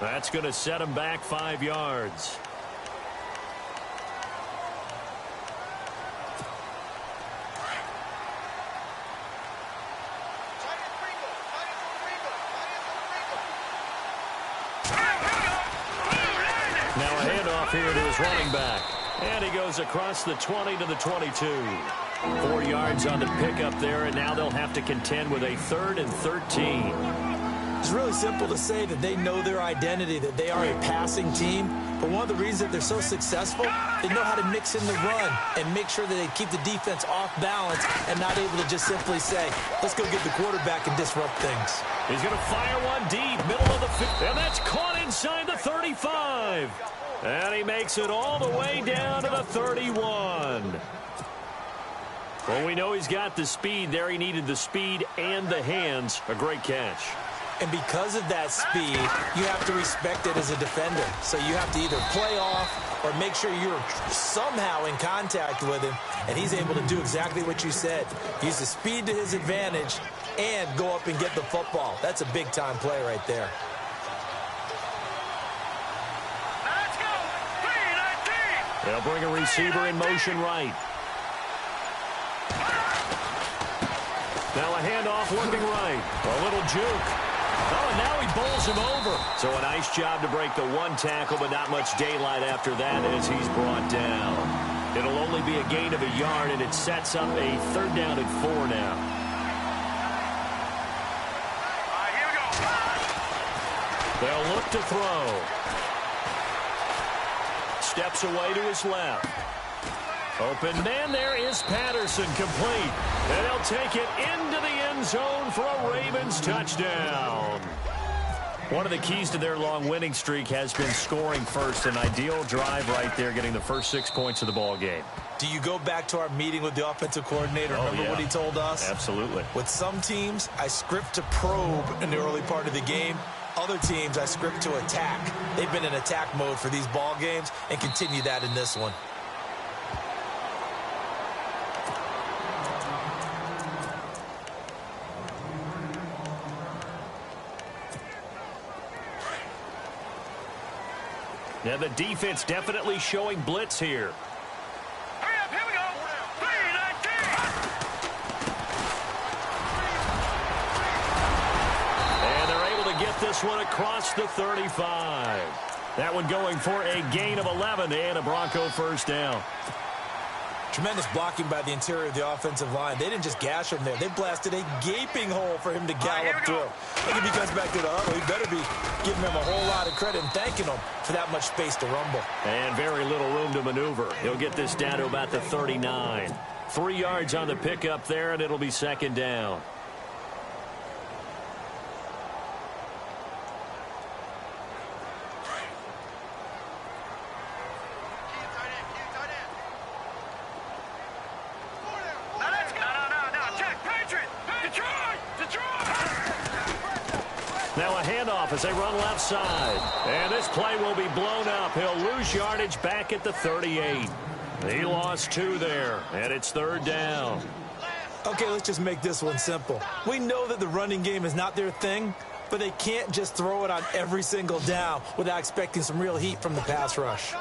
That's going to set him back 5 yards. Now a handoff here to his running back. And he goes across the 20 to the 22. 4 yards on the pickup there, and now they'll have to contend with a 3rd and 13. It's really simple to say that they know their identity, that they are a passing team. But one of the reasons that they're so successful, they know how to mix in the run and make sure that they keep the defense off balance and not able to just simply say, let's go get the quarterback and disrupt things. He's going to fire one deep, middle of the field, and that's caught inside the 35. And he makes it all the way down to the 31. Well, we know he's got the speed there. He needed the speed and the hands. A great catch. And because of that speed, you have to respect it as a defender. So you have to either play off or make sure you're somehow in contact with him. And he's able to do exactly what you said. Use the speed to his advantage and go up and get the football. That's a big-time play right there. They'll bring a receiver in motion right. Now a handoff working right. A little juke. Oh, and now he bowls him over. So a nice job to break the one tackle, but not much daylight after that as he's brought down. It'll only be a gain of a yard, and it sets up a 3rd down and 4 now. Here we go. They'll look to throw. Steps away to his left. Open man, there is Patterson, complete. And he'll take it into the end zone for a Ravens touchdown. One of the keys to their long winning streak has been scoring first. An ideal drive right there, getting the first 6 points of the ball game. Do you go back to our meeting with the offensive coordinator? Remember what he told us? Absolutely. With some teams, I script to probe in the early part of the game. Other teams, I script to attack. They've been in attack mode for these ball games and continue that in this one. Yeah, the defense definitely showing blitz here. Hurry up, here we go. 3-19. And they're able to get this one across the 35. That one going for a gain of 11 and a Bronco 1st down. Tremendous blocking by the interior of the offensive line. They didn't just gash him there. They blasted a gaping hole for him to gallop through. I think if he comes back to the huddle, he better be giving him a whole lot of credit and thanking him for that much space to rumble. And very little room to maneuver. He'll get this down to about the 39. 3 yards on the pickup there, and it'll be 2nd down. Now a handoff as they run left side. And this play will be blown up. He'll lose yardage back at the 38. He lost 2 there, and it's 3rd down. Okay, let's just make this one simple. We know that the running game is not their thing, but they can't just throw it on every single down without expecting some real heat from the pass rush.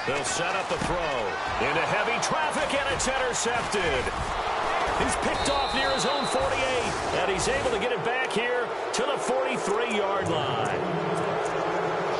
They'll set up the throw. Into heavy traffic, and it's intercepted. He's picked off near his own 48, and he's able to get it back here to the 43-yard line.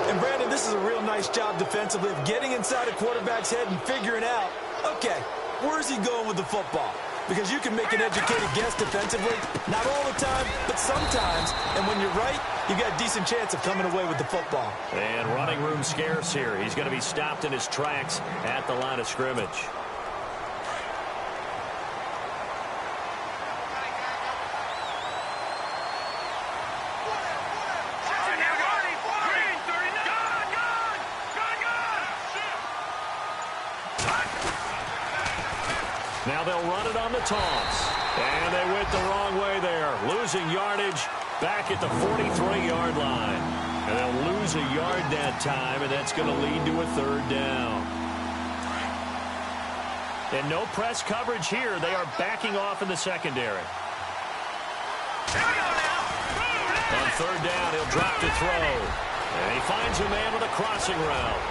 And, Brandon, this is a real nice job defensively of getting inside a quarterback's head and figuring out, okay, where's he going with the football? Because you can make an educated guess defensively, not all the time, but sometimes. And when you're right, you got a decent chance of coming away with the football. And running room scarce here. He's going to be stopped in his tracks at the line of scrimmage. Now they'll run it on the toss. And they went the wrong way there. Losing yardage back at the 43-yard line. And they'll lose a yard that time, and that's going to lead to a 3rd down. And no press coverage here. They are backing off in the secondary. On third down, he'll drop to throw. And he finds a man with a crossing route.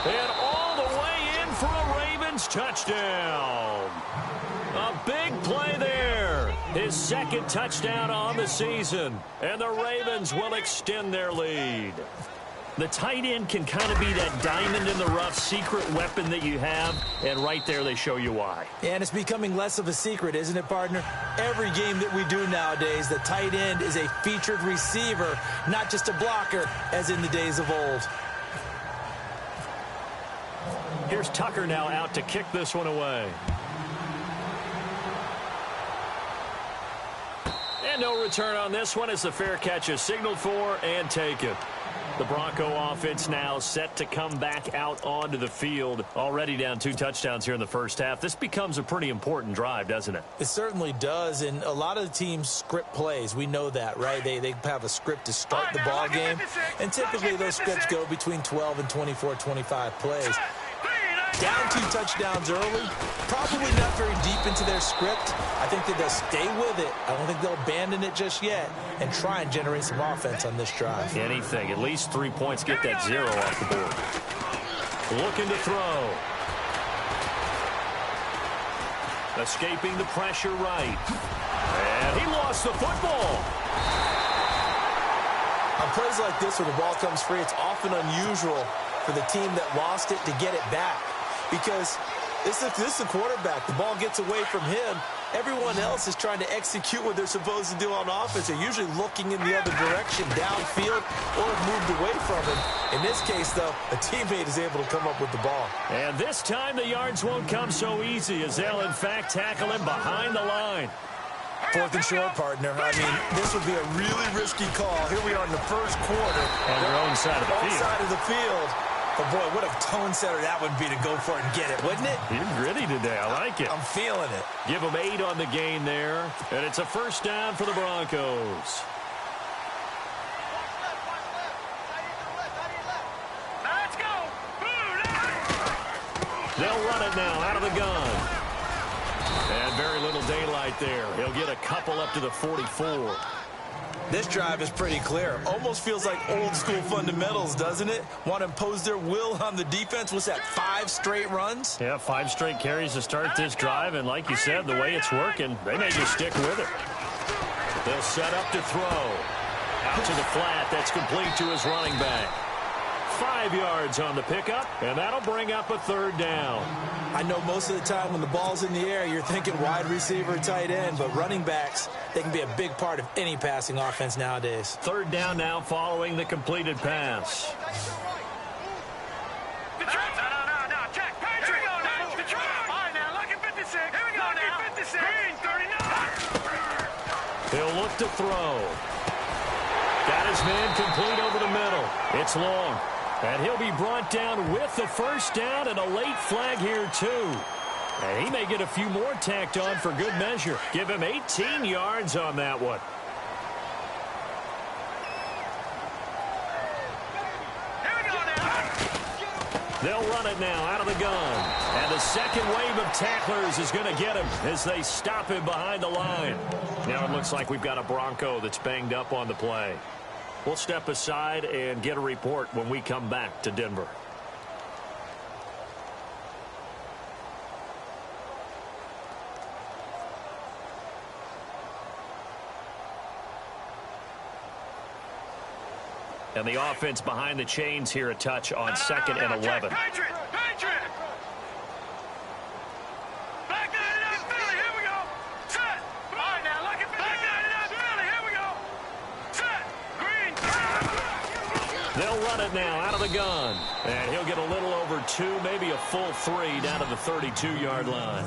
And all the way in for a Ravens touchdown. A big play there. His second touchdown on the season. And the Ravens will extend their lead. The tight end can kind of be that diamond in the rough secret weapon that you have, and right there they show you why. And it's becoming less of a secret, isn't it, partner? Every game that we do nowadays, the tight end is a featured receiver, not just a blocker, as in the days of old. Here's Tucker now out to kick this one away. And no return on this one as the fair catch is signaled for and taken. The Bronco offense now set to come back out onto the field. Already down 2 touchdowns here in the first half. This becomes a pretty important drive, doesn't it? It certainly does, and a lot of the teams script plays. We know that, right? They have a script to start the ball game, and typically those scripts go between 12 and 24, 25 plays. Down 2 touchdowns early, probably not very deep into their script. I think that they'll stay with it. I don't think they'll abandon it just yet and try and generate some offense on this drive. Anything. At least 3 points. Get that 0 off the board. Looking to throw. Escaping the pressure right. And he lost the football. On plays like this where the ball comes free, it's often unusual for the team that lost it to get it back. Because this is the quarterback. The ball gets away from him. Everyone else is trying to execute what they're supposed to do on offense. They're usually looking in the other direction, downfield, or moved away from him. In this case, though, a teammate is able to come up with the ball. And this time the yards won't come so easy as they'll, in fact, tackle him behind the line. 4th and short, partner. I mean, this would be a really risky call. Here we are in the first quarter. On their own side of the field. Side of the field. But, boy, what a tone setter that would be to go for it and get it, wouldn't it? You're gritty today. I like it. I'm feeling it. Give them 8 on the gain there. And it's a first down for the Broncos. Let's go. They'll run it now out of the gun. And very little daylight there. He'll get a couple up to the 44. This drive is pretty clear. Almost feels like old school fundamentals, doesn't it? Want to impose their will on the defense. What's that, 5 straight runs? Yeah, 5 straight carries to start this drive. And like you said, the way it's working, they may just stick with it. They'll set up to throw. Out to the flat. That's complete to his running back. 5 yards on the pickup, and that'll bring up a 3rd down. I know most of the time when the ball's in the air, you're thinking wide receiver, tight end, but running backs, they can be a big part of any passing offense nowadays. 3rd down now following the completed pass. No, Jack. Here we go now. The drive. All right, now, look at 56. Here we go now. 56. Green, 39. He'll look to throw. Got his man complete over the middle. It's long. And he'll be brought down with the first down and a late flag here, too. And he may get a few more tacked on for good measure. Give him 18 yards on that one. Here we go now. They'll run it now out of the gun. And the second wave of tacklers is going to get him as they stop him behind the line. Now it looks like we've got a Bronco that's banged up on the play. We'll step aside and get a report when we come back to Denver. And the offense behind the chains here a touch on 2nd and 11. Patriot. Back 99, Philly. Here we go. Set. All right, now, look at back 99, Philly. Here we go. Set. Green. They'll run it now out of the gun. And he'll get a little over 2, maybe a full 3 down to the 32-yard line.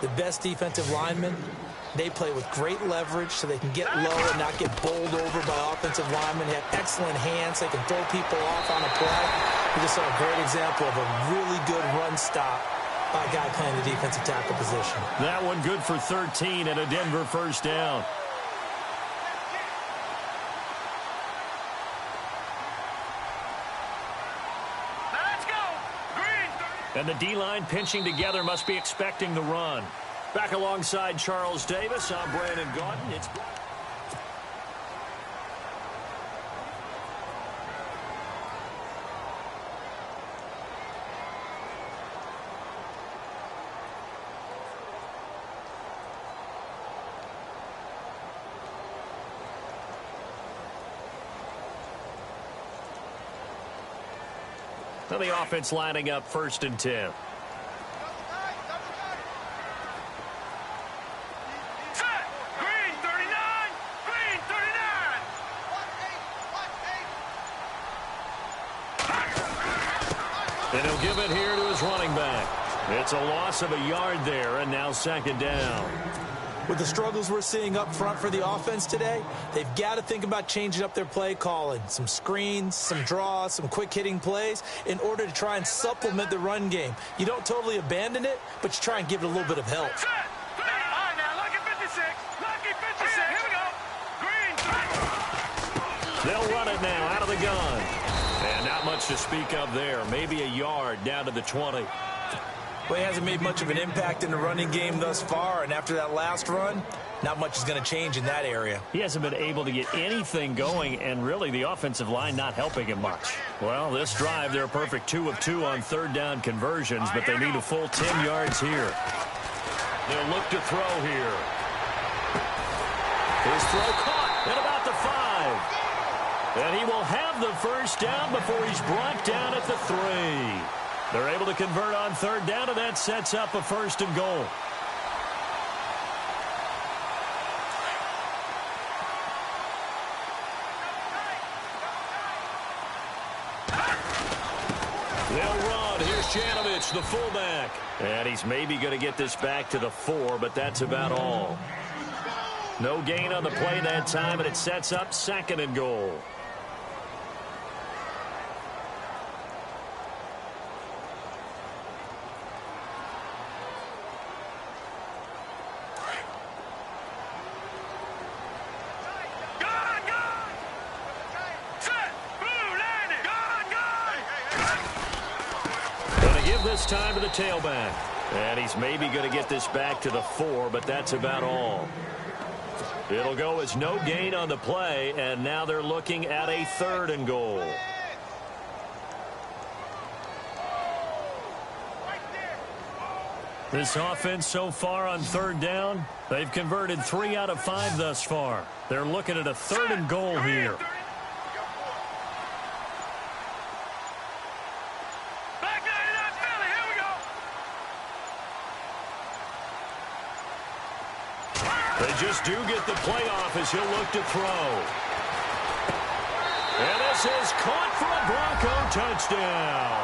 The best defensive linemen, they play with great leverage so they can get low and not get bowled over by offensive linemen. They have excellent hands. They can throw people off on a play. We just saw a great example of a really good run stop by a guy playing the defensive tackle position. That one good for 13 and a Denver first down. Let's go. Green. And the D-line pinching together must be expecting the run. Back alongside Charles Davis, I'm Brandon Gaudin. It's... So the offense lining up 1st and 10. Set. Green 39. Green 39. And he'll give it here to his running back. It's a loss of a yard there, and now 2nd down. With the struggles we're seeing up front for the offense today, they've got to think about changing up their play calling. Some screens, some draws, some quick-hitting plays in order to try and supplement the run game. You don't totally abandon it, but you try and give it a little bit of help. Set. All right, now, lucky 56. Lucky 56. Here we go. Green 3. They'll run it now out of the gun. And not much to speak of there. Maybe a yard down to the 20. Well, he hasn't made much of an impact in the running game thus far, and after that last run, not much is going to change in that area. He hasn't been able to get anything going, and really the offensive line not helping him much. Well, this drive, they're a perfect 2 of 2 on 3rd down conversions, but they need a full 10 yards here. They'll look to throw here. His throw caught at about the 5. And he will have the 1st down before he's brought down at the 3. They're able to convert on 3rd down, and that sets up a 1st and goal. They'll run. Here's Janovich, the fullback. And he's maybe going to get this back to the 4, but that's about all. No gain on the play that time, and it sets up 2nd and goal. This time to the tailback. And he's maybe going to get this back to the 4, but that's about all. It'll go as no gain on the play, and now they're looking at a 3rd and goal. This offense so far on 3rd down, they've converted 3 out of 5 thus far. They're looking at a 3rd and goal here. They just do get the playoff as he'll look to throw. And this is caught for a Bronco touchdown.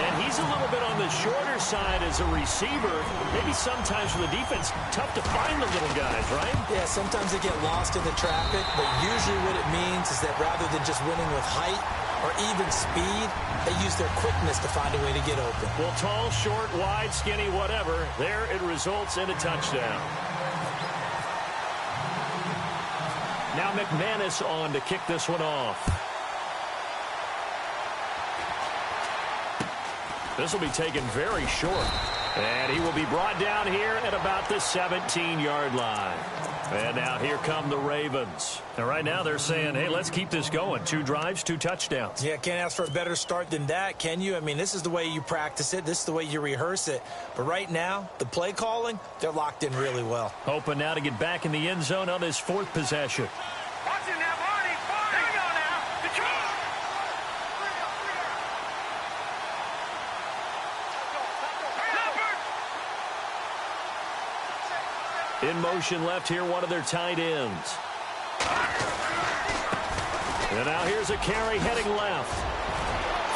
And he's a little bit on the shorter side as a receiver. Maybe sometimes for the defense, tough to find the little guys, right? Yeah, sometimes they get lost in the traffic, but usually what it means is that rather than just winning with height or even speed, they use their quickness to find a way to get open. Well, tall, short, wide, skinny, whatever, there it results in a touchdown. Now McManus on to kick this one off. This will be taken very short. And he will be brought down here at about the 17-yard line. And now here come the Ravens. And right now they're saying, hey, let's keep this going. 2 drives, 2 touchdowns. Yeah, can't ask for a better start than that, can you? I mean, this is the way you practice it. This is the way you rehearse it. But right now, the play calling, they're locked in really well. Hoping now to get back in the end zone on his 4th possession. Watch him now, Barney. There we go now. Detroit. In motion left here, one of their tight ends. And now here's a carry heading left.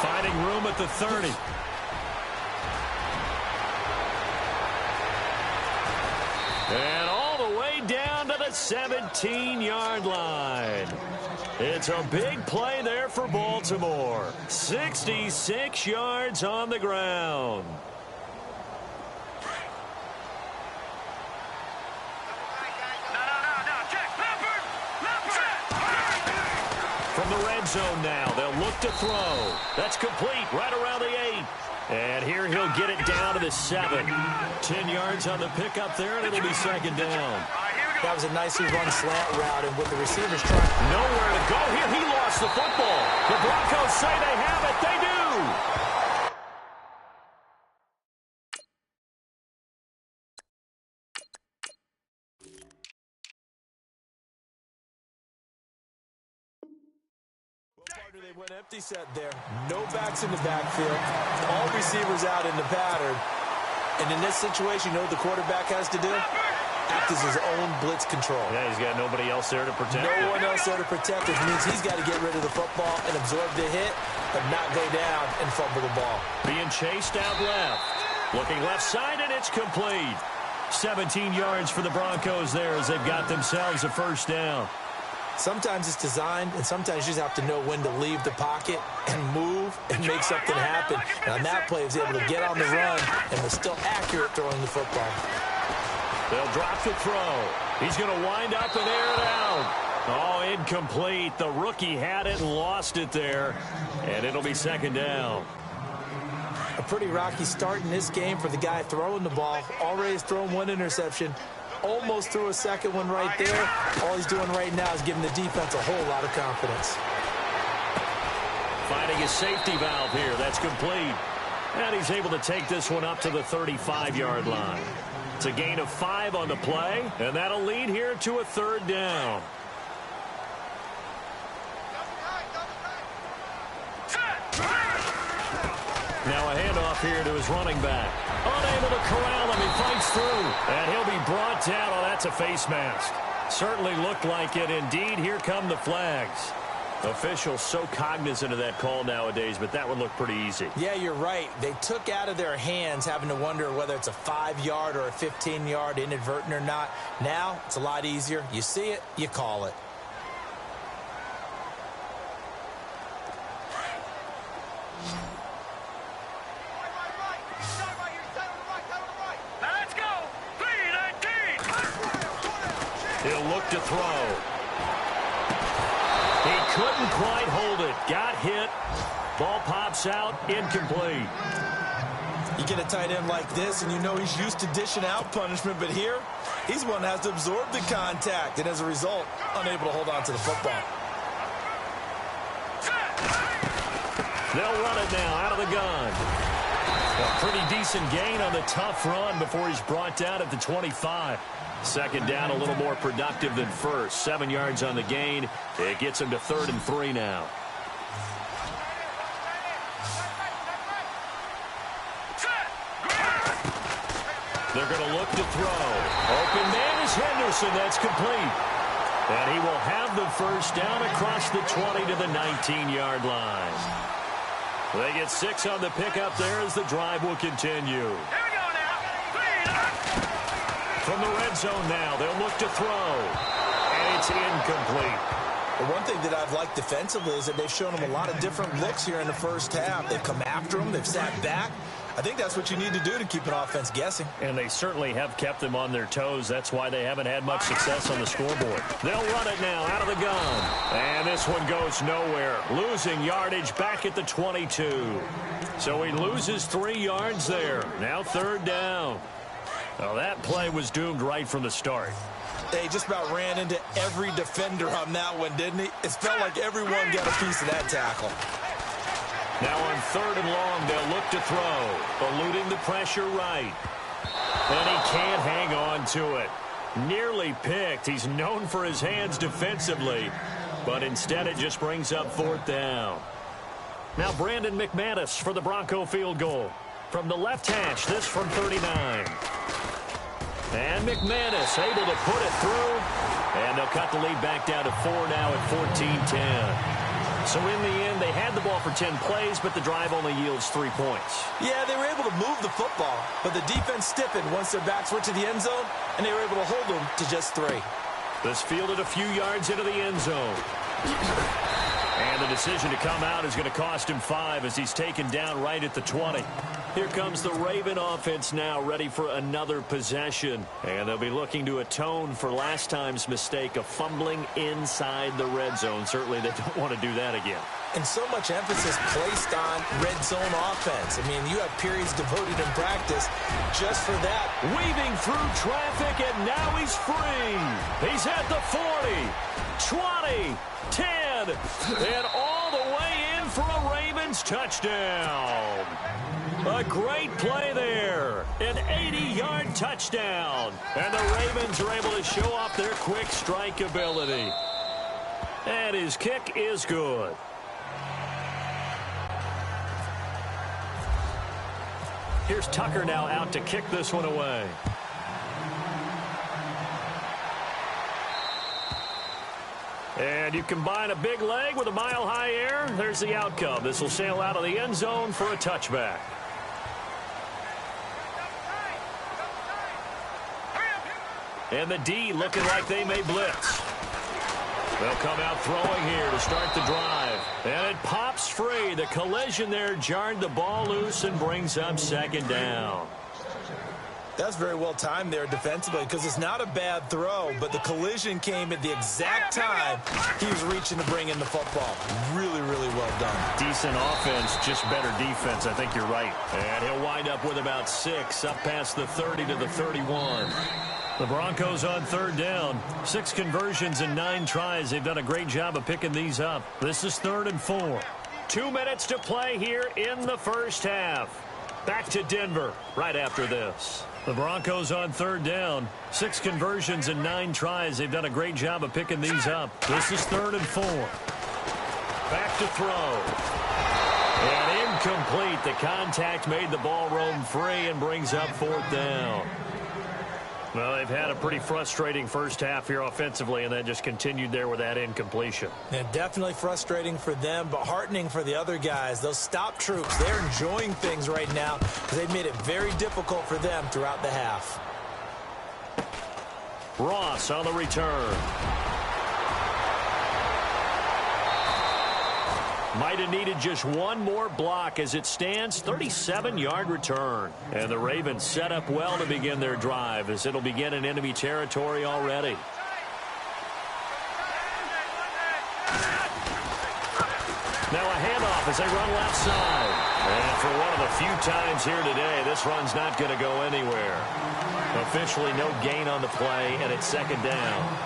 Finding room at the 30. And all the way down to the 17-yard line. It's a big play there for Baltimore. 66 yards on the ground. From the red zone now, they'll look to throw. That's complete right around the 8. And here he'll get it down to the 7. 10 yards on the pickup there, and it'll be second down. That was a nicely run slant route, and with the receivers trying. Nowhere to go here. He lost the football. The Broncos say they have it. They do. They went empty set there. No backs in the backfield. All receivers out in the pattern. And in this situation, you know what the quarterback has to do? Act as his own blitz control. Yeah, he's got nobody else there to protect. No one else there to protect, which means he's got to get rid of the football and absorb the hit, but not go down and fumble the ball. Being chased out left. Looking left side, and it's complete. 17 yards for the Broncos there as they've got themselves a first down. Sometimes it's designed, and sometimes you just have to know when to leave the pocket and move and make something happen. And on that play, he was able to get on the run and was still accurate throwing the football. They'll drop the throw. He's going to wind up and air it out. Oh, incomplete. The rookie had it and lost it there. And it'll be second down. A pretty rocky start in this game for the guy throwing the ball. Already has thrown one interception. Almost threw a second one right there. All he's doing right now is giving the defense a whole lot of confidence. Finding his safety valve here. That's complete. And he's able to take this one up to the 35-yard line. It's a gain of 5 on the play, and that'll lead here to a third down. Now a handoff here to his running back. Unable to corral him. He fights through. And he'll be brought down. Oh, that's a face mask. Certainly looked like it. Indeed, here come the flags. Officials so cognizant of that call nowadays, but that one looked pretty easy. Yeah, you're right. They took out of their hands having to wonder whether it's a 5-yard or a 15-yard inadvertent or not. Now, it's a lot easier. You see it, you call it. He'll look to throw. He couldn't quite hold it. Got hit. Ball pops out. Incomplete. You get a tight end like this, and you know he's used to dishing out punishment, but here, he's one that has to absorb the contact, and as a result, unable to hold on to the football. They'll run it now out of the gun. A pretty decent gain on the tough run before he's brought down at the 25. Second down, a little more productive than first. 7 yards on the gain. It gets him to 3rd and 3 now. They're going to look to throw. Open man is Henderson. That's complete. And he will have the first down across the 20 to the 19-yard line. They get 6 on the pickup there as the drive will continue. From the red zone now, they'll look to throw. And it's incomplete. The one thing that I've liked defensively is that they've shown him a lot of different looks here in the first half. They've come after him. They've sat back. I think that's what you need to do to keep an offense guessing. And they certainly have kept them on their toes. That's why they haven't had much success on the scoreboard. They'll run it now out of the gun. And this one goes nowhere. Losing yardage back at the 22. So he loses 3 yards there. Now 3rd down. Well, that play was doomed right from the start. They just about ran into every defender on that one, didn't he? It felt like everyone got a piece of that tackle. Now on 3rd and long, they'll look to throw. Eluding the pressure right. And he can't hang on to it. Nearly picked. He's known for his hands defensively. But instead, it just brings up 4th down. Now Brandon McManus for the Bronco field goal. From the left hash, this from 39. And McManus able to put it through. And they'll cut the lead back down to 4 now at 14-10. So in the end, they had the ball for 10 plays, but the drive only yields 3 points. Yeah, they were able to move the football, but the defense stiffened once their backs were to the end zone, and they were able to hold them to just 3. This fielded a few yards into the end zone. And the decision to come out is going to cost him 5 as he's taken down right at the 20. Here comes the Raven offense now, ready for another possession. And they'll be looking to atone for last time's mistake of fumbling inside the red zone. Certainly they don't want to do that again. And so much emphasis placed on red zone offense. I mean, you have periods devoted in practice just for that. Weaving through traffic, and now he's free. He's at the 40, 20, 10, and all the way in for a Ravens touchdown. A great play there. An 80-yard touchdown. And the Ravens are able to show off their quick strike ability. And his kick is good. Here's Tucker now out to kick this one away. And you combine a big leg with a mile-high air, there's the outcome. This will sail out of the end zone for a touchback. And the D looking like they may blitz. They'll come out throwing here to start the drive. And it pops free. The collision there jarred the ball loose and brings up second down. That's very well timed there defensively because it's not a bad throw, but the collision came at the exact time he was reaching to bring in the football. Really, really well done. Decent offense, just better defense. I think you're right. And he'll wind up with about 6 up past the 30 to the 31. The Broncos on third down. 6 conversions and 9 tries. They've done a great job of picking these up. This is 3rd and 4. 2 minutes to play here in the first half. Back to Denver right after this. The Broncos on third down. 6 conversions and 9 tries. They've done a great job of picking these up. This is 3rd and 4. Back to throw. And incomplete. The contact made the ball roam free and brings up 4th down. Well, they've had a pretty frustrating first half here offensively, and that just continued there with that incompletion. And definitely frustrating for them, but heartening for the other guys. Those stop troops, they're enjoying things right now because they've made it very difficult for them throughout the half. Ross on the return. Might have needed just one more block as it stands. 37-yard return. And the Ravens set up well to begin their drive as it'll begin in enemy territory already. Now a handoff as they run left side. And for one of the few times here today, this run's not going to go anywhere. Officially no gain on the play, and it's second down.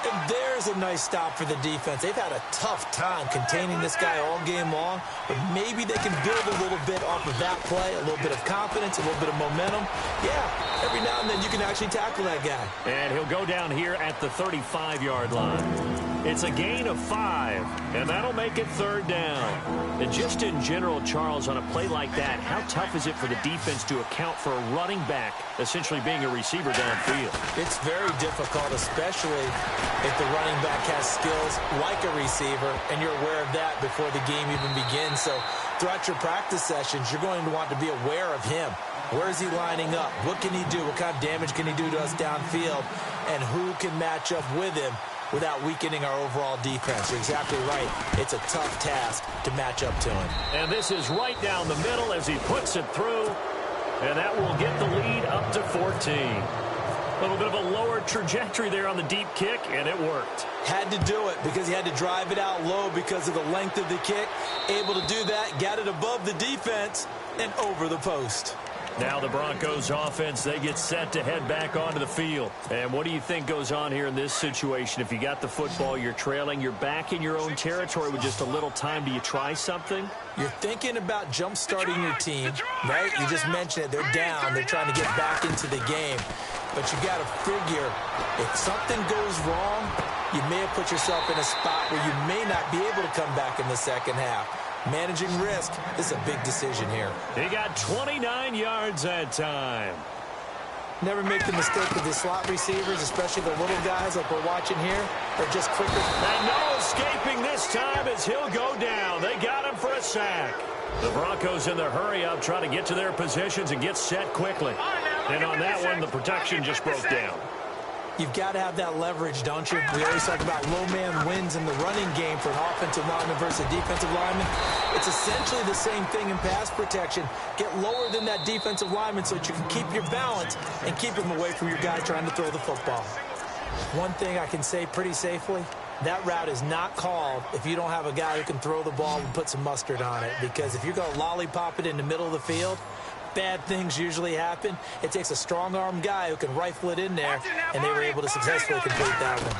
And there's a nice stop for the defense. They've had a tough time containing this guy all game long, but maybe they can build a little bit off of that play, a little bit of confidence, a little bit of momentum. Yeah, every now and then you can actually tackle that guy. And he'll go down here at the 35-yard line. It's a gain of 5, and that'll make it third down. And just in general, Charles, on a play like that, how tough is it for the defense to account for a running back essentially being a receiver downfield? It's very difficult, especially if the running back has skills like a receiver, and you're aware of that before the game even begins. So throughout your practice sessions, you're going to want to be aware of him. Where is he lining up? What can he do? What kind of damage can he do to us downfield? And who can match up with him without weakening our overall defense? You're exactly right. It's a tough task to match up to him. And this is right down the middle as he puts it through. And that will get the lead up to 14. A little bit of a lower trajectory there on the deep kick, and it worked. Had to do it because he had to drive it out low because of the length of the kick. Able to do that, got it above the defense, and over the post. Now the Broncos offense, they get set to head back onto the field. And what do you think goes on here in this situation? If you got the football, you're trailing, you're back in your own territory with just a little time. Do you try something? You're thinking about jump-starting your team, right? You just mentioned it. They're down. They're trying to get back into the game. But you got to figure, if something goes wrong, you may have put yourself in a spot where you may not be able to come back in the second half. Managing risk is a big decision here. He got 29 yards that time. Never make the mistake of the slot receivers, especially the little guys like we're watching here. They're just quicker. And no escaping this time as he'll go down. They got him for a sack. The Broncos in their hurry-up try to get to their positions and get set quickly. And on that one, the protection just broke down. You've got to have that leverage, don't you? We always talk about low man wins in the running game for an offensive lineman versus a defensive lineman. It's essentially the same thing in pass protection. Get lower than that defensive lineman so that you can keep your balance and keep him away from your guy trying to throw the football. One thing I can say pretty safely, that route is not called if you don't have a guy who can throw the ball and put some mustard on it. Because if you're going to lollipop it in the middle of the field, bad things usually happen. It takes a strong-arm guy who can rifle it in there, and they were able to successfully complete that one.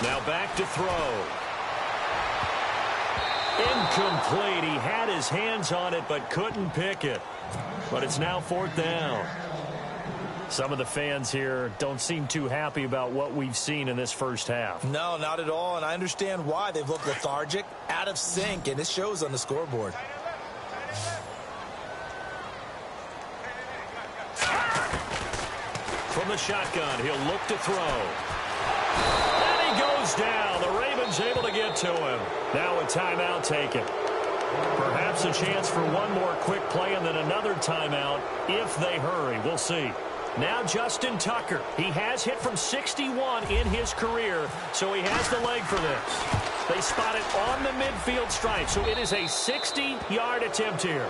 Now back to throw. Incomplete. He had his hands on it but couldn't pick it. But it's now 4th down. Some of the fans here don't seem too happy about what we've seen in this first half. No, not at all, and I understand why. They've looked lethargic, out of sync, and it shows on the scoreboard. From the shotgun, he'll look to throw. And he goes down. The Ravens able to get to him. Now a timeout taken. Perhaps a chance for one more quick play and then another timeout if they hurry. We'll see. Now Justin Tucker. He has hit from 61 in his career, so he has the leg for this. They spot it on the midfield stripe, so it is a 60-yard attempt here.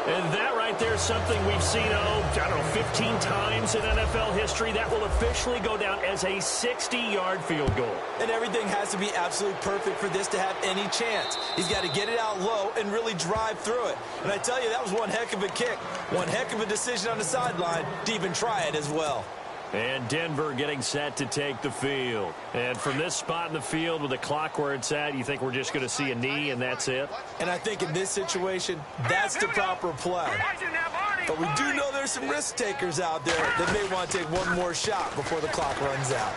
And that right there is something we've seen, 15 times in NFL history. That will officially go down as a 60-yard field goal. And everything has to be absolutely perfect for this to have any chance. He's got to get it out low and really drive through it. And I tell you, that was one heck of a kick. One heck of a decision on the sideline to even try it as well. And Denver getting set to take the field. And from this spot in the field with the clock where it's at, you think we're just going to see a knee and that's it? And I think in this situation, that's the proper play. But we do know there's some risk takers out there that may want to take one more shot before the clock runs out.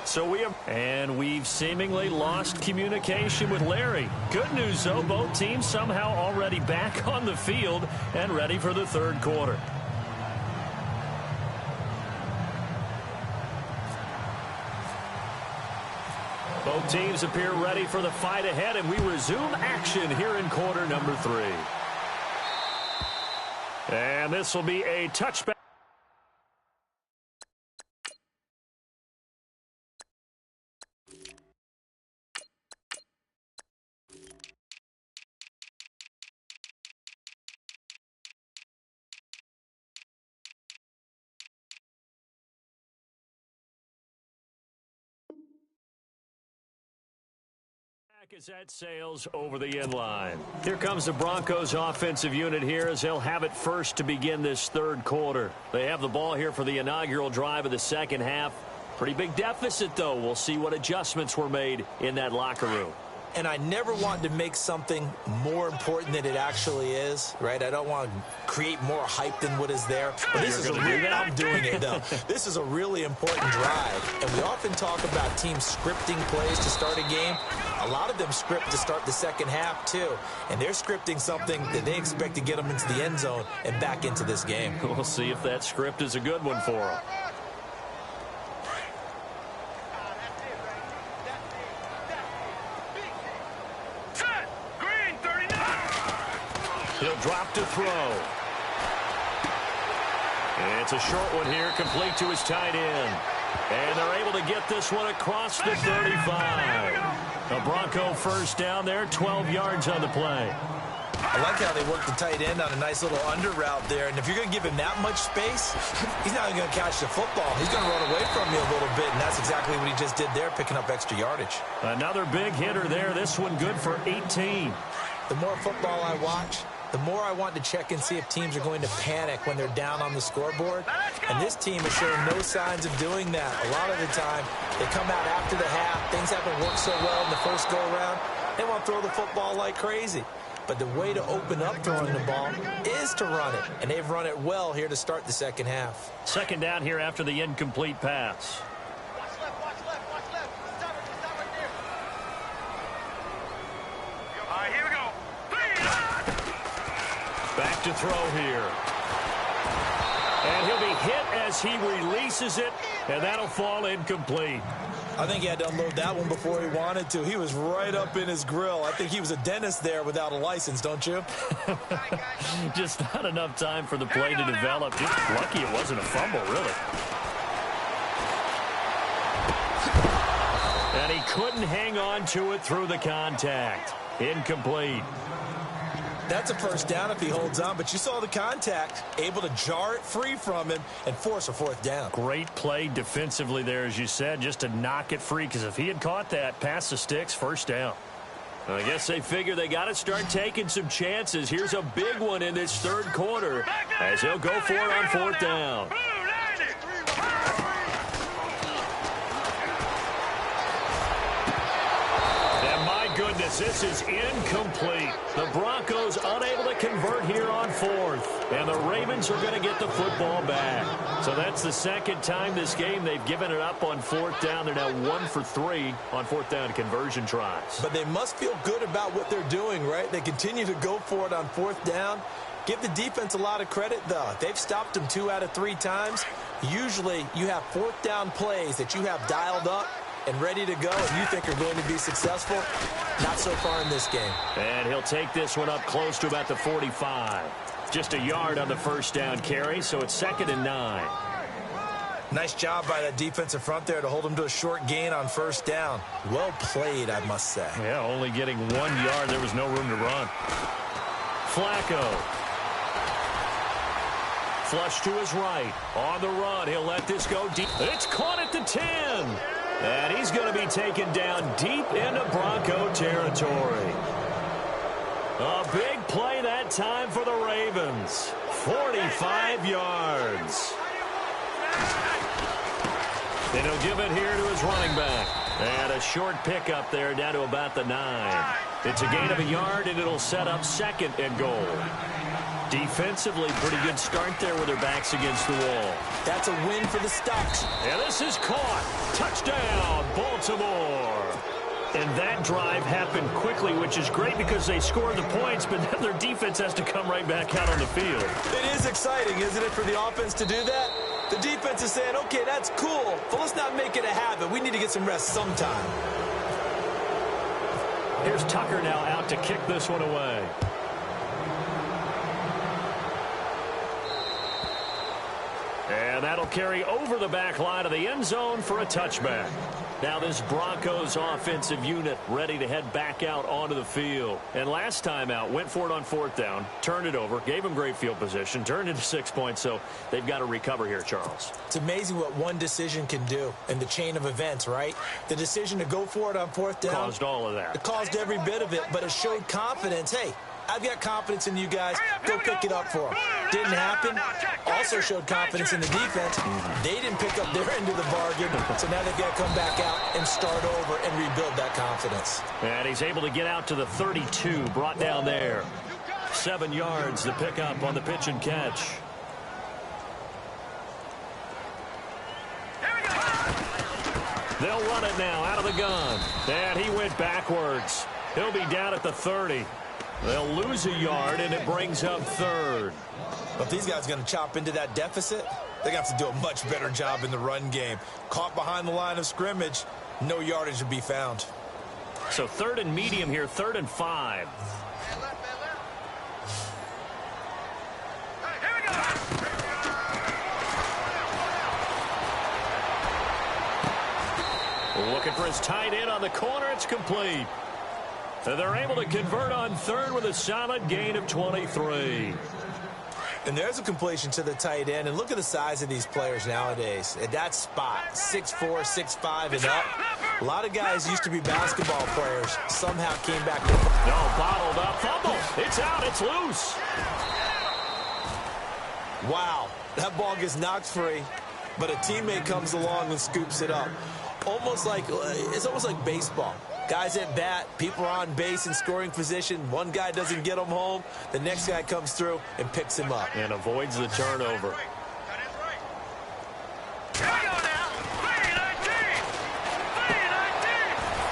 So we've seemingly lost communication with Larry. Good news, though, both teams somehow already back on the field and ready for the third quarter. Both teams appear ready for the fight ahead, and we resume action here in quarter number 3. And this will be a touchback. As that sails over the end line. Here comes the Broncos offensive unit here as they'll have it first to begin this third quarter. They have the ball here for the inaugural drive of the second half. Pretty big deficit, though. We'll see what adjustments were made in that locker room. And I never want to make something more important than it actually is, right? I don't want to create more hype than what is there. But this is I'm doing it, though. This is a really important drive. And we often talk about teams scripting plays to start a game. A lot of them script to start the second half, too. And they're scripting something that they expect to get them into the end zone and back into this game. We'll see if that script is a good one for them. He'll drop to throw. And it's a short one here, complete to his tight end. And they're able to get this one across the 35. A Bronco first down there, 12 yards on the play. I like how they work the tight end on a nice little under route there. And if you're going to give him that much space, he's not going to catch the football. He's going to run away from you a little bit, and that's exactly what he just did there, picking up extra yardage. Another big hitter there. This one good for 18. The more football I watch, the more I want to check and see if teams are going to panic when they're down on the scoreboard. And this team is showing no signs of doing that. A lot of the time, they come out after the half. Things haven't worked so well in the first go-around. They want to throw the football like crazy. But the way to open up throwing the ball is to run it. And they've run it well here to start the second half. Second down here after the incomplete pass. Back to throw here. And he'll be hit as he releases it, and that'll fall incomplete. I think he had to unload that one before he wanted to. He was right up in his grill. I think he was a dentist there without a license, don't you? Just not enough time for the play to develop. Just lucky it wasn't a fumble, really. And he couldn't hang on to it through the contact. Incomplete. That's a first down if he holds on, but you saw the contact, able to jar it free from him and force a fourth down. Great play defensively there, as you said, just to knock it free, because if he had caught that, pass the sticks, first down. I guess they figure they got to start taking some chances. Here's a big one in this third quarter as he'll go for it on fourth down. And my goodness, this is incomplete. The Broncos unable to convert here on fourth, and the Ravens are going to get the football back. So that's the second time this game they've given it up on fourth down. They're now 1 for 3 on fourth down conversion tries. But they must feel good about what they're doing, right? They continue to go for it on fourth down. Give the defense a lot of credit, though. They've stopped them 2 out of 3 times. Usually you have fourth down plays that you have dialed up and ready to go, and you think are going to be successful. Not so far in this game. And he'll take this one up close to about the 45. Just a yard on the first down carry, so it's 2nd and 9. Nice job by that defensive front there to hold him to a short gain on first down. Well played, I must say. Yeah, only getting 1 yard. There was no room to run. Flacco. Flush to his right. On the run, he'll let this go deep. It's caught at the 10. And he's going to be taken down deep into Bronco territory. A big play that time for the Ravens. 45 yards. And he'll give it here to his running back. And a short pickup there down to about the 9. It's a gain of a yard, and it'll set up 2nd and goal. Defensively, pretty good start there with their backs against the wall. That's a win for the Stocks. And this is caught. Touchdown, Baltimore. And that drive happened quickly, which is great because they scored the points, but then their defense has to come right back out on the field. It is exciting, isn't it, for the offense to do that? The defense is saying, okay, that's cool, but let's not make it a habit. We need to get some rest sometime. Here's Tucker now out to kick this one away. And that'll carry over the back line of the end zone for a touchback. Now this Broncos offensive unit ready to head back out onto the field. And last time out, went for it on fourth down, turned it over, gave them great field position, turned it to 6 points, so they've got to recover here, Charles. It's amazing what one decision can do in the chain of events, right? The decision to go for it on fourth down. Caused all of that. It caused every bit of it, but it showed confidence. Hey, I've got confidence in you guys. Go pick it up for them. Didn't happen. Also showed confidence in the defense. They didn't pick up their end of the bargain, so now they've got to come back out and start over and rebuild that confidence. And he's able to get out to the 32, brought down there. 7 yards to pick up on the pitch and catch. They'll run it now out of the gun. And he went backwards. He'll be down at the 30. They'll lose a yard, and it brings up 3rd. But if these guys are going to chop into that deficit, they're going to have to do a much better job in the run game. Caught behind the line of scrimmage, no yardage to be found. So 3rd and medium here, 3rd and 5. Looking for his tight end on the corner. It's complete. And they're able to convert on 3rd with a solid gain of 23. And there's a completion to the tight end. And look at the size of these players nowadays. At that spot, 6'4", 6'5", and up. A lot of guys used to be basketball players. Somehow came back to... No, bottled up. Fumble. It's out. It's loose. Wow. That ball gets knocked free. But a teammate comes along and scoops it up. It's almost like baseball. Guys at bat, people are on base in scoring position. One guy doesn't get him home. The next guy comes through and picks him up. And avoids the turnover.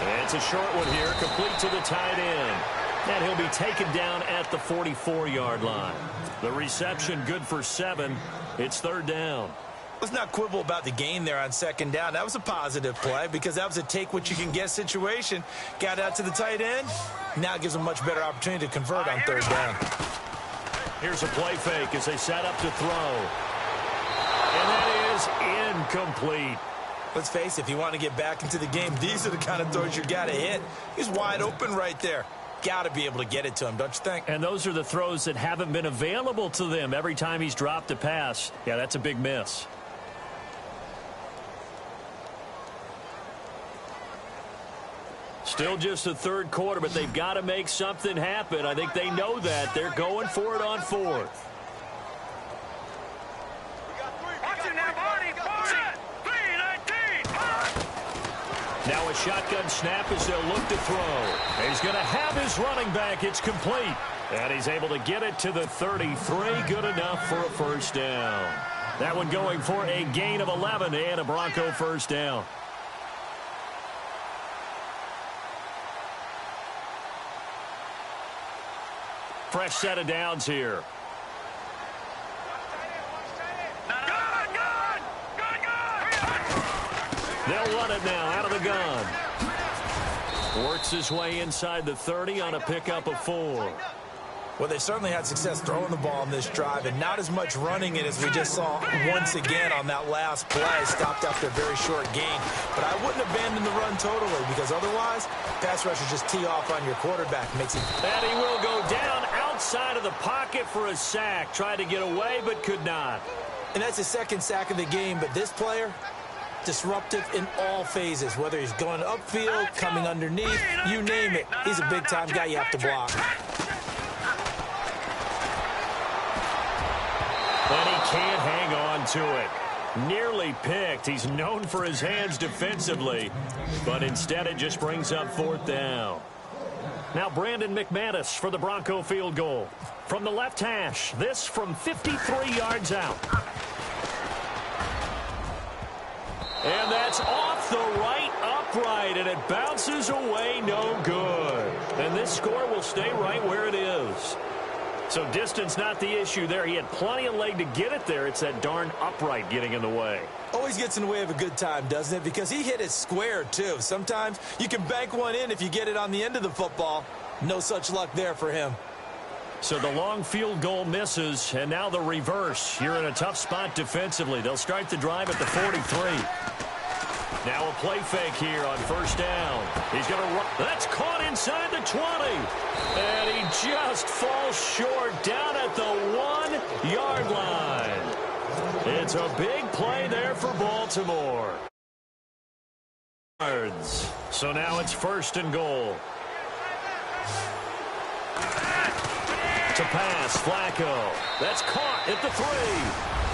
And it's a short one here, complete to the tight end. And he'll be taken down at the 44-yard line. The reception good for 7. It's 3rd down. Let's not quibble about the gain there on 2nd down. That was a positive play because that was a take-what-you-can-get situation. Got out to the tight end. Now it gives them a much better opportunity to convert on 3rd down. Here's a play fake as they set up to throw. And that is incomplete. Let's face it, if you want to get back into the game, these are the kind of throws you got to hit. He's wide open right there. got to be able to get it to him, don't you think? And those are the throws that haven't been available to them every time he's dropped a pass. Yeah, that's a big miss. Still just the third quarter, but they've got to make something happen. I think they know that. They're going for it on fourth. Now a shotgun snap as they'll look to throw. He's going to have his running back. It's complete. And he's able to get it to the 33. Good enough for a first down. That one going for a gain of 11 and a Bronco first down. Fresh set of downs here. They'll run it now out of the gun. Works his way inside the 30 on a pickup of 4. Well, they certainly had success throwing the ball on this drive, and not as much running it as we just saw once again on that last play. Stopped after a very short gain. But I wouldn't abandon the run totally, because otherwise, pass rushers just tee off on your quarterback. Makes it. And he will go down outside of the pocket for a sack. Tried to get away, but could not. And that's his second sack of the game, but this player, disruptive in all phases, whether he's going upfield, coming underneath, you name it. He's a big-time guy you have to block. And he can't hang on to it. Nearly picked. He's known for his hands defensively, but instead it just brings up fourth down. Now Brandon McManus for the Bronco field goal. From the left hash, this from 53 yards out. And that's off the right upright, and it bounces away no good. And this score will stay right where it is. So distance not the issue there. He had plenty of leg to get it there. It's that darn upright getting in the way. Always gets in the way of a good time, doesn't it? Because he hit it square, too. Sometimes you can bank one in if you get it on the end of the football. No such luck there for him. So the long field goal misses, and now the reverse. You're in a tough spot defensively. They'll start the drive at the 43. Now a play fake here on first down. He's going to run. That's caught inside the 20. And he just falls short down at the 1-yard line. It's a big play there for Baltimore. So now it's first and goal. To pass, Flacco. That's caught at the 3.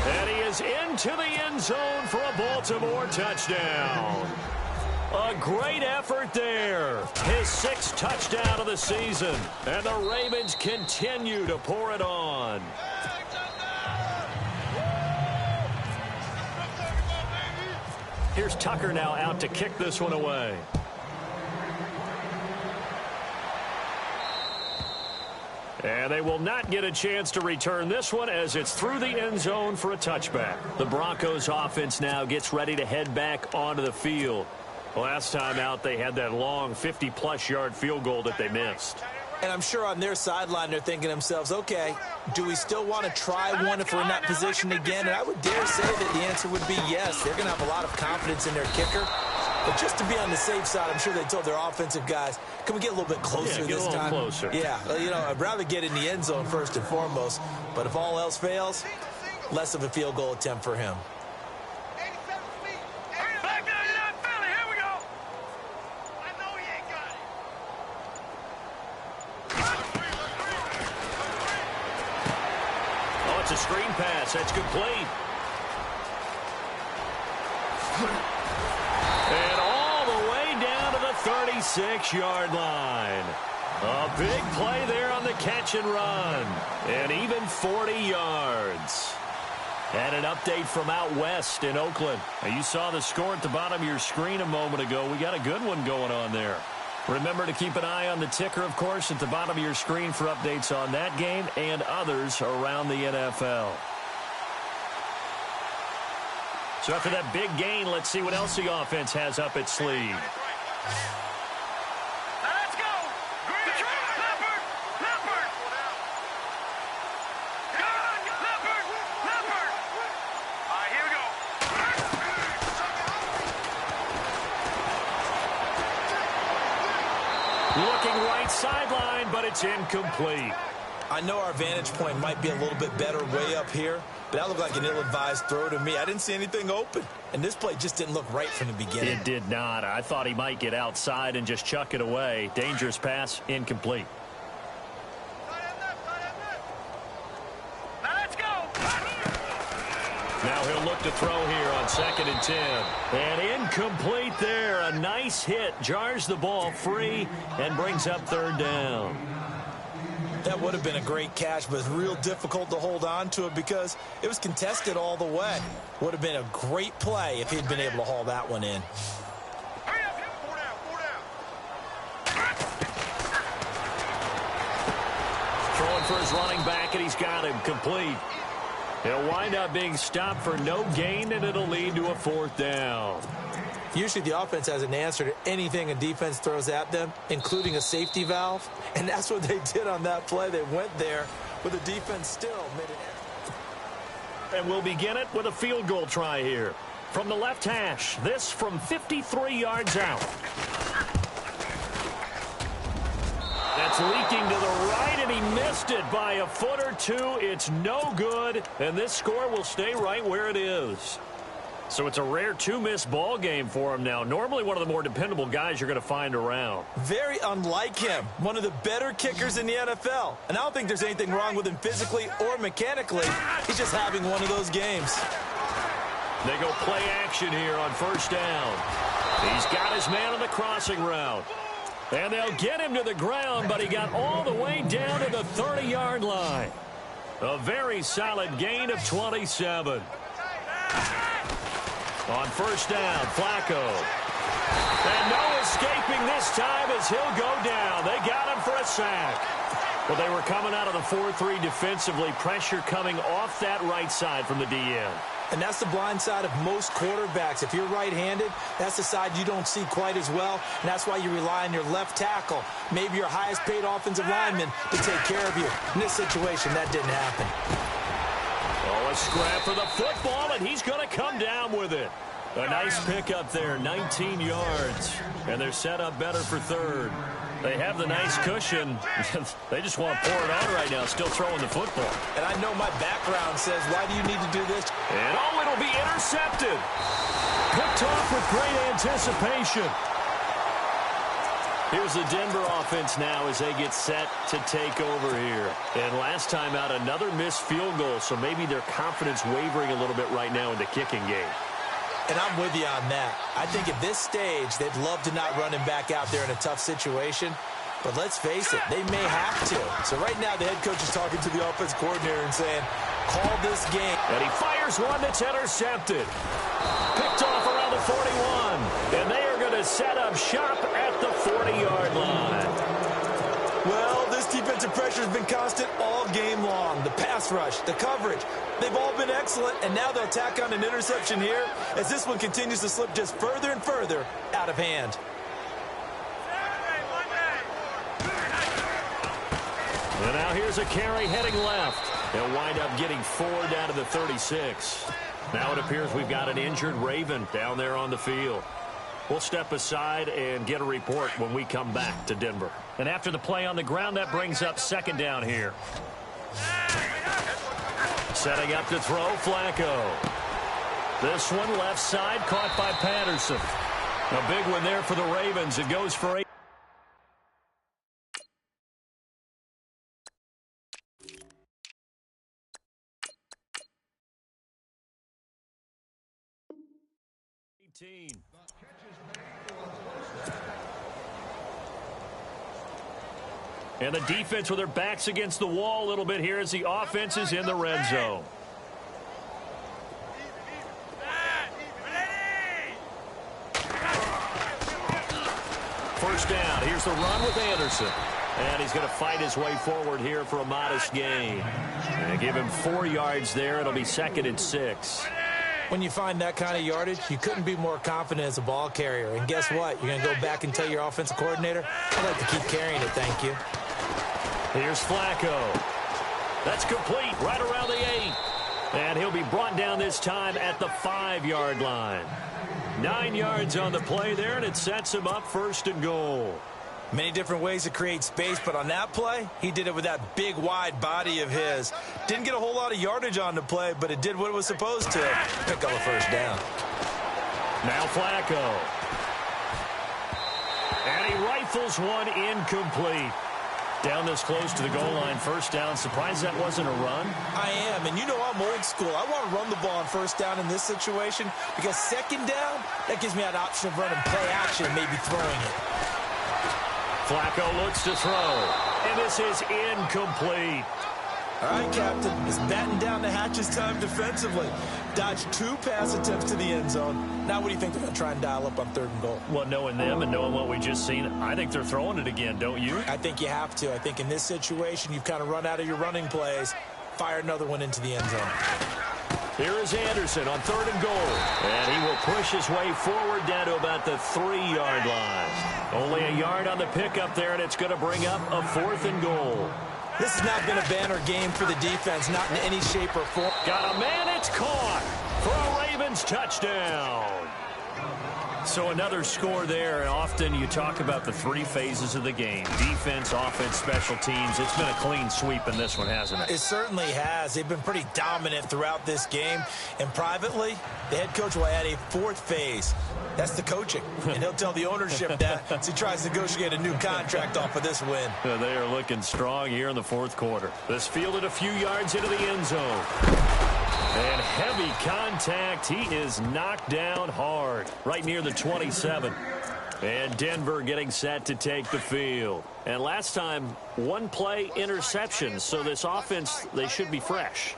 And he is into the end zone for a Baltimore touchdown. A great effort there. His 6th touchdown of the season. And the Ravens continue to pour it on. Here's Tucker now out to kick this one away. And they will not get a chance to return this one as it's through the end zone for a touchback. The Broncos offense now gets ready to head back onto the field. Last time out, they had that long 50-plus yard field goal that they missed. And I'm sure on their sideline they're thinking to themselves, okay, do we still want to try one if we're in that position again? And I would dare say that the answer would be yes. They're going to have a lot of confidence in their kicker. But just to be on the safe side, I'm sure they told their offensive guys, can we get a little bit closer this time? Closer. Yeah, you know, I'd rather get in the end zone first and foremost. But if all else fails, less of a field goal attempt for him. Oh, it's a screen pass. That's complete. And all the way down to the 36-yard line. A big play there on the catch and run. And even 40 yards. And an update from out west in Oakland. Now, you saw the score at the bottom of your screen a moment ago. We got a good one going on there. Remember to keep an eye on the ticker, of course, at the bottom of your screen for updates on that game and others around the NFL. So after that big gain, let's see what else the offense has up its sleeve. Let's go! Leopard! Leopard! Leopard! Leopard! All right, here we go. Looking right sideline, but it's incomplete. I know our vantage point might be a little bit better way up here, but that looked like an ill-advised throw to me. I didn't see anything open, and this play just didn't look right from the beginning. It did not. I thought he might get outside and just chuck it away. Dangerous pass, incomplete. Now let's go. Now he'll look to throw here on 2nd and 10. And incomplete there. A nice hit. Jars the ball free and brings up 3rd down. That would have been a great catch, but it's real difficult to hold on to it because it was contested all the way. Would have been a great play if he'd been able to haul that one in. Hurry up. 4 down. 4 down. Throwing for his running back, and he's got him complete. He'll wind up being stopped for no gain, and it'll lead to a 4th down. Usually the offense has an answer to anything a defense throws at them, including a safety valve. And that's what they did on that play. They went there with the defense still made it. And we'll begin it with a field goal try here. From the left hash, this from 53 yards out. That's leaking to the right, and he missed it by a foot or two. It's no good, and this score will stay right where it is. So it's a rare 2-miss ball game for him now. Normally one of the more dependable guys you're going to find around. Very unlike him. One of the better kickers in the NFL. And I don't think there's anything wrong with him physically or mechanically. He's just having one of those games. They go play action here on 1st down. He's got his man on the crossing route. And they'll get him to the ground, but he got all the way down to the 30-yard line. A very solid gain of 27. On 1st down, Flacco. And no escaping this time as he'll go down. They got him for a sack. Well, they were coming out of the 4-3 defensively. Pressure coming off that right side from the DN. And that's the blind side of most quarterbacks. If you're right-handed, that's the side you don't see quite as well. And that's why you rely on your left tackle, maybe your highest-paid offensive lineman, to take care of you. In this situation, that didn't happen. Oh, a scrap for the football, and he's going to come down with it. A nice pickup there, 19 yards. And they're set up better for 3rd. They have the nice cushion. They just want to pour it on right now, still throwing the football. And I know my background says, why do you need to do this? And, oh, it'll be intercepted. Picked off with great anticipation. Here's the Denver offense now as they get set to take over here. And last time out, another missed field goal, so maybe their confidence wavering a little bit right now in the kicking game. And I'm with you on that. I think at this stage, they'd love to not run him back out there in a tough situation. But let's face it, they may have to. So right now, the head coach is talking to the offense coordinator and saying, call this game. And he fires one that's intercepted. Picked off around the 41. And they are going to set up shop at the 40-yard line. Well, this defensive pressure has been constant all game long. The pass rush, the coverage, they've all been excellent, and now they'll tack on an interception here as this one continues to slip just further and further out of hand. And now here's a carry heading left. They'll wind up getting 4 down to the 36. Now it appears we've got an injured Raven down there on the field. We'll step aside and get a report when we come back to Denver. And after the play on the ground, that brings up 2nd down here. Setting up to throw, Flacco. This one left side, caught by Patterson. A big one there for the Ravens. It goes for 8. And the defense with their backs against the wall a little bit here as the offense is in the red zone. First down. Here's the run with Anderson. And he's going to fight his way forward here for a modest gain. And give him 4 yards there. It'll be 2nd and 6. When you find that kind of yardage, you couldn't be more confident as a ball carrier. And guess what? You're going to go back and tell your offensive coordinator, I'd like to keep carrying it, thank you. Here's Flacco. That's complete right around the 8. And he'll be brought down this time at the 5-yard line. 9 yards on the play there, and it sets him up 1st and goal. Many different ways to create space, but on that play, he did it with that big, wide body of his. Didn't get a whole lot of yardage on the play, but it did what it was supposed to. Pick up a first down. Now Flacco. And he rifles one incomplete. Down this close to the goal line, first down. Surprised that wasn't a run? I am, and you know I'm old school. I want to run the ball on first down in this situation because second down, that gives me that option of running play action and maybe throwing it. Flacco looks to throw, and this is incomplete. All right, Captain, it's batting down the hatches time defensively. Dodged 2 pass attempts to the end zone. Now what do you think they're going to try and dial up on 3rd and goal? Well, knowing them and knowing what we just seen, I think they're throwing it again, don't you? I think you have to. I think in this situation, you've kind of run out of your running plays. Fire another one into the end zone. Here is Anderson on 3rd and goal. And he will push his way forward down to about the 3-yard line. Only a yard on the pickup there, and it's going to bring up a 4th and goal. This has not been a banner game for the defense, not in any shape or form. Got a man, it's caught for a Ravens touchdown. So another score there, and often you talk about the 3 phases of the game. Defense, offense, special teams. It's been a clean sweep in this one, hasn't it? It certainly has. They've been pretty dominant throughout this game. And privately, the head coach will add a 4th phase. That's the coaching. And he'll tell the ownership that as he tries to negotiate a new contract off of this win. They are looking strong here in the 4th quarter. This fielded a few yards into the end zone. And heavy contact. He is knocked down hard right near the 27. And Denver getting set to take the field. And last time, 1 play interception. So this offense, they should be fresh.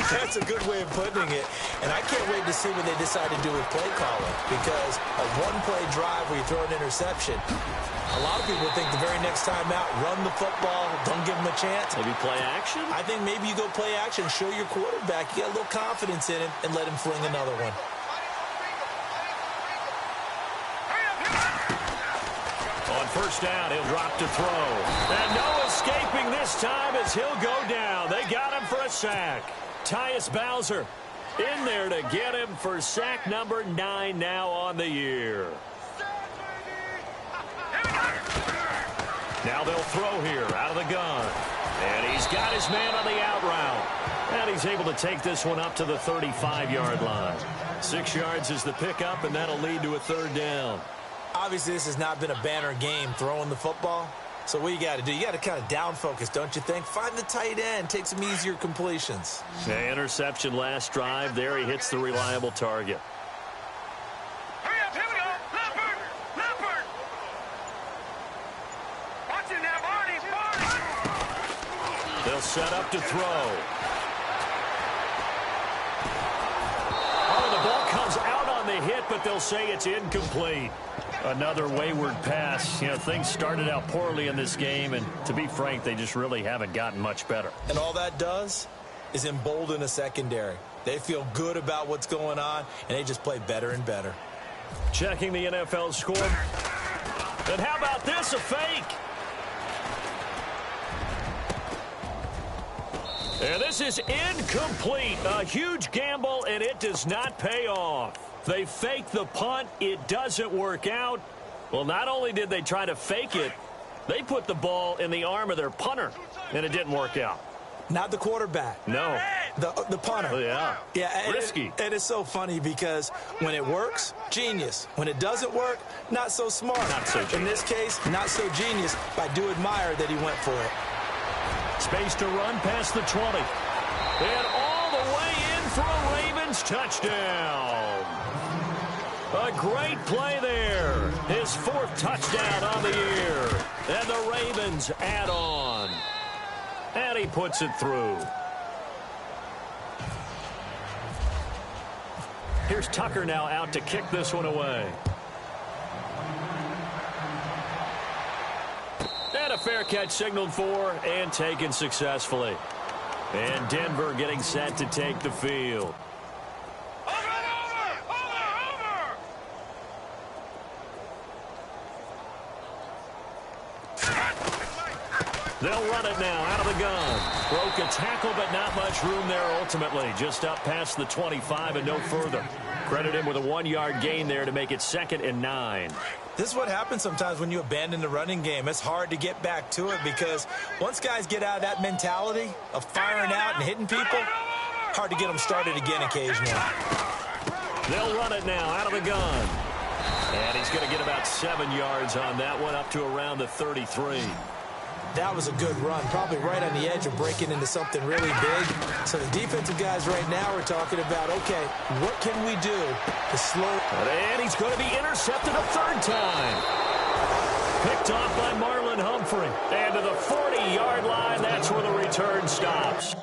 That's a good way of putting it. And I can't wait to see what they decide to do with play calling. Because a 1-play drive where you throw an interception, a lot of people think the very next time out, run the football, don't give them a chance. Maybe play action? I think maybe you go play action, show your quarterback, you get a little confidence in him, and let him fling another one. On first down, he'll drop to throw. And no escaping this time as he'll go down. They got him for a sack. Tyus Bowser in there to get him for sack number 9 now on the year. Now they'll throw here out of the gun. And he's got his man on the out route. And he's able to take this one up to the 35-yard line. 6 yards is the pickup, and that'll lead to a 3rd down. Obviously, this has not been a banner game throwing the football. So what you got to do, you got to kind of down focus, don't you think? Find the tight end, take some easier completions. The interception last drive. There he hits the reliable target. Hurry up, here we go. Leopard. Watch it now, Barney. They'll set up to throw. Oh, the ball comes out on the hit, but they'll say it's incomplete. Another wayward pass. You know, things started out poorly in this game, and to be frank, they just really haven't gotten much better. And all that does is embolden a secondary. They feel good about what's going on, and they just play better and better. Checking the NFL score. And how about this, a fake? And this is incomplete. A huge gamble, and it does not pay off. They fake the punt. It doesn't work out. Well, not only did they try to fake it, they put the ball in the arm of their punter, and it didn't work out. Not the quarterback. No. The punter. Oh, yeah. Yeah. Risky. And it's so funny because when it works, genius. When it doesn't work, not so smart. Not so genius. In this case, not so genius. But I do admire that he went for it. Space to run past the 20. And all the way in for a Ravens touchdown. A great play there. His 4th touchdown on the year. And the Ravens add on. And he puts it through. Here's Tucker now out to kick this one away. And a fair catch signaled for and taken successfully. And Denver getting set to take the field. They'll run it now out of the gun. Broke a tackle, but not much room there ultimately. Just up past the 25 and no further. Credit him with a 1-yard gain there to make it 2nd and 9. This is what happens sometimes when you abandon the running game. It's hard to get back to it because once guys get out of that mentality of firing out and hitting people, hard to get them started again occasionally. They'll run it now out of the gun. And he's going to get about 7 yards on that one, up to around the 33. That was a good run, probably right on the edge of breaking into something really big. So the defensive guys right now are talking about, okay, what can we do to slow... And he's going to be intercepted a third time. Picked off by Marlon Humphrey. And to the 40-yard line, that's where the return stops.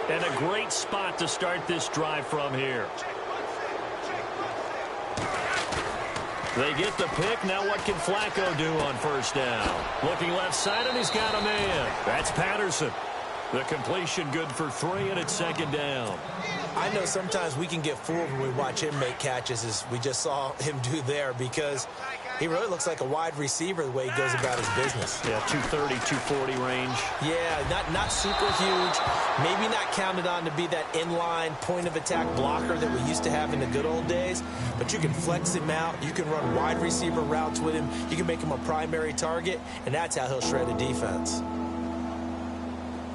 And a great spot to start this drive from here. They get the pick. Now what can Flacco do on first down? Looking left side, and he's got a man. That's Patterson. The completion good for 3, and it's second down. I know sometimes we can get fooled when we watch him make catches, as we just saw him do there, because he really looks like a wide receiver the way he goes about his business. Yeah, 230, 240 range. Yeah, not super huge. Maybe not counted on to be that inline point-of-attack blocker that we used to have in the good old days, but you can flex him out. You can run wide receiver routes with him. You can make him a primary target, and that's how he'll shred a defense.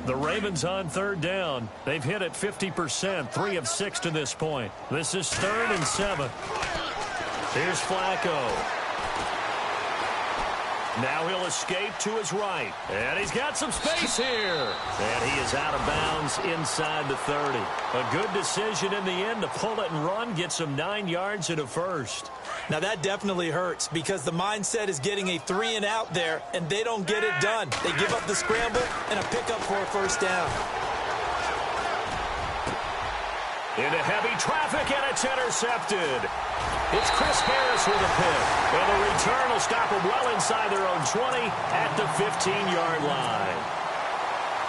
The Ravens on third down. They've hit it 50%, 3 of 6 to this point. This is 3rd and 7. Here's Flacco. Now he'll escape to his right. And he's got some space here. And he is out of bounds inside the 30. A good decision in the end to pull it and run, get some 9 yards and a first. Now that definitely hurts because the mindset is getting a 3 and out there, and they don't get it done. They give up the scramble and a pickup for a first down. Into heavy traffic, and it's intercepted. It's Chris Harris with a pick. And the return will stop them well inside their own 20 at the 15-yard line.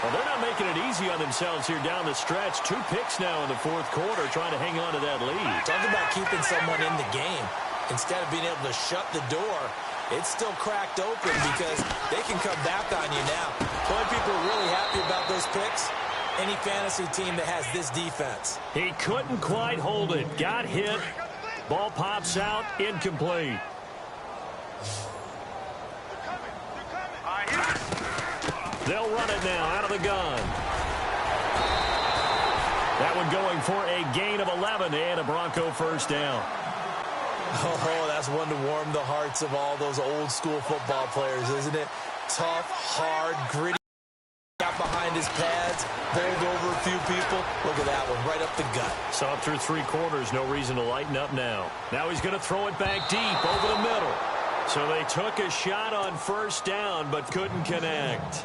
Well, they're not making it easy on themselves here down the stretch. 2 picks now in the 4th quarter, trying to hang on to that lead. Talk about keeping someone in the game. Instead of being able to shut the door, it's still cracked open because they can come back on you now. The only people are really happy about those picks, any fantasy team that has this defense. He couldn't quite hold it. Got hit. Ball pops out. Incomplete. They'll run it now out of the gun. That one going for a gain of 11 and a Bronco first down. Oh, that's one to warm the hearts of all those old school football players, isn't it? Tough, hard, gritty. Got behind his pads, bowled over a few people. Look at that one, right up the gut. Saw it through 3 quarters. No reason to lighten up now. Now he's going to throw it back deep over the middle. So they took a shot on first down but couldn't connect.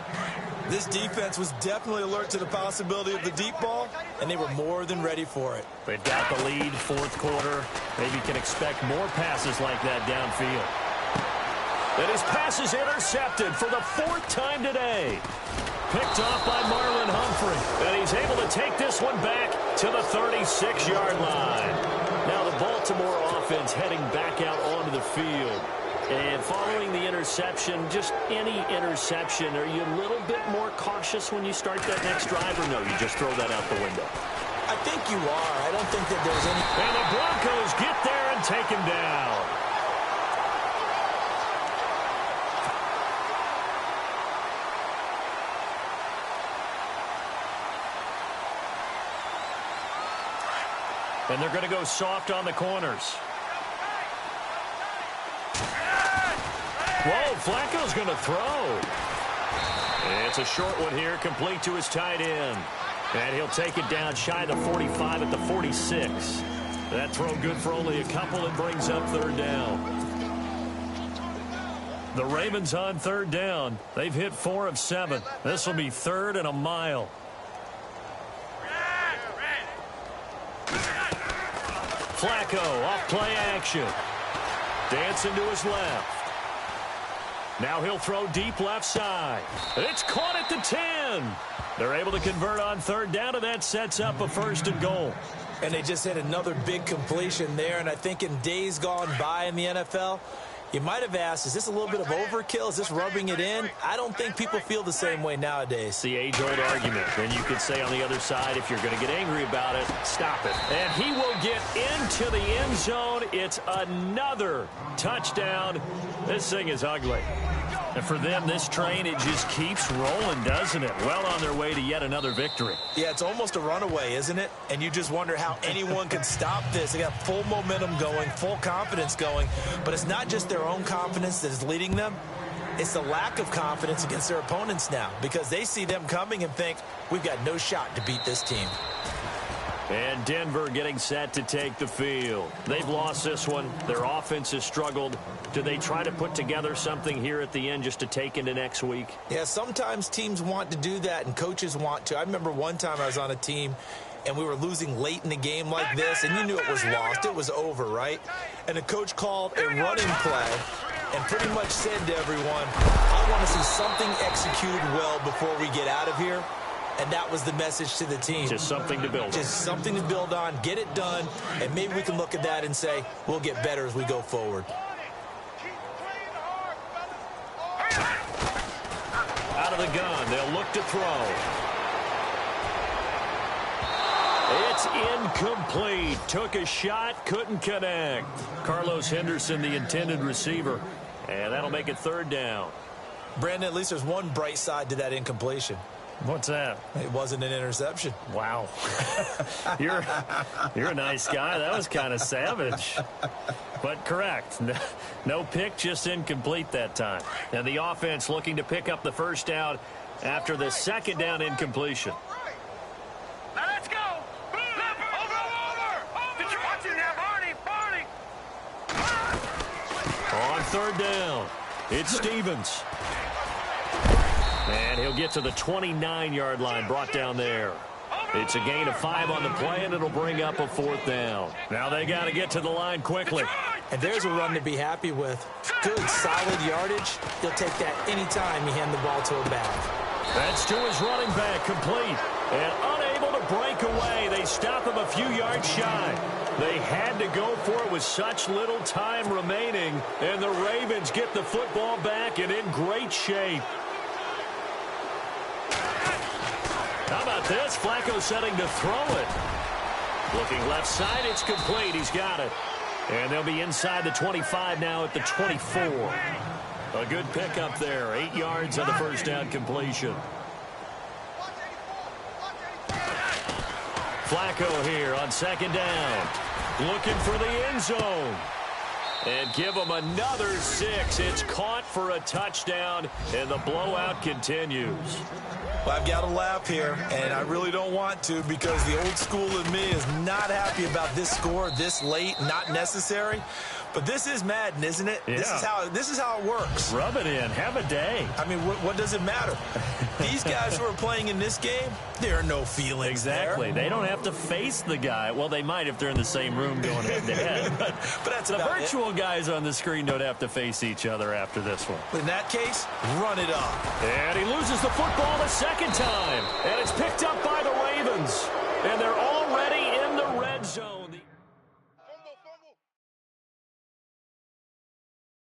This defense was definitely alert to the possibility of the deep ball, and they were more than ready for it. They've got the lead, 4th quarter. Maybe can expect more passes like that downfield. And his pass is intercepted for the 4th time today. Picked off by Marlon Humphrey. And he's able to take this one back to the 36-yard line. Now the Baltimore offense heading back out onto the field. And following the interception, just any interception, are you a little bit more cautious when you start that next drive, or no, you just throw that out the window? I think you are. I don't think that there's any... And the Broncos get there and take him down. And they're going to go soft on the corners. Whoa, Flacco's going to throw. It's a short one here, complete to his tight end. And he'll take it down shy of the 45 at the 46. That throw good for only a couple. It brings up 3rd down. The Ravens on 3rd down. They've hit 4 of 7. This will be 3rd and a mile. Flacco off play action. Dancing to his left. Now he'll throw deep left side. It's caught at the 10. They're able to convert on third down, and that sets up a 1st and goal. And they just had another big completion there, and I think in days gone by in the NFL, you might have asked, is this a little bit of overkill? Is this rubbing it in? I don't think people feel the same way nowadays. It's the age-old argument. Then you could say on the other side, if you're going to get angry about it, stop it. And he will get into the end zone. It's another touchdown. This thing is ugly. And for them, this train, it just keeps rolling, doesn't it? Well on their way to yet another victory. Yeah, it's almost a runaway, isn't it? And you just wonder how anyone can stop this. They got full momentum going, full confidence going. But it's not just their own confidence that is leading them. It's the lack of confidence against their opponents now, because they see them coming and think, we've got no shot to beat this team. And Denver getting set to take the field. They've lost this one. Their offense has struggled. Do they try to put together something here at the end just to take into next week? Yeah, sometimes teams want to do that and coaches want to. I remember one time I was on a team and we were losing late in a game like this, and you knew it was lost. It was over, right? And the coach called a running play and pretty much said to everyone, I want to see something executed well before we get out of here. And that was the message to the team. Just something to build on. Just something to build on, get it done, and maybe we can look at that and say, we'll get better as we go forward. Out of the gun, they'll look to throw. It's incomplete. Took a shot, couldn't connect. Carlos Henderson, the intended receiver. And that'll make it 3rd down. Brandon, at least there's one bright side to that incompletion. What's that? It wasn't an interception. Wow. You're a nice guy. That was kind of savage. But correct. No pick, just incomplete that time. And the offense looking to pick up the 1st down after the 2nd down incompletion. Now let's go. Over. Watching now, Barney. On 3rd down, it's Stevens. And he'll get to the 29-yard line, brought down there. It's a gain of 5 on the play, and it'll bring up a 4th down. Now they got to get to the line quickly. And there's a run to be happy with. Good, solid yardage. He'll take that anytime you hand the ball to a back. That's to his running back, complete. And unable to break away. They stop him a few yards shy. They had to go for it with such little time remaining. And the Ravens get the football back and in great shape. How about this? Flacco setting to throw it. Looking left side, it's complete. He's got it. And they'll be inside the 25 now at the 24. A good pickup there. 8 yards on the 1st down completion. Flacco here on 2nd down. Looking for the end zone. And give them another 6. It's caught for a touchdown, and the blowout continues. Well, I've got to laugh here, and I really don't want to, because the old school in me is not happy about this score this late, not necessary. But this is Madden, isn't it? Yeah. This is how it works. Rub it in. Have a day. I mean, what does it matter? These guys who are playing in this game, there are no feelings Exactly. there. They don't have to face the guy. Well, they might if they're in the same room going head-to-head. But that's the about virtual guys on the screen don't have to face each other after this one. In that case, run it up. And he loses the football the 2nd time. And it's picked up by the Ravens.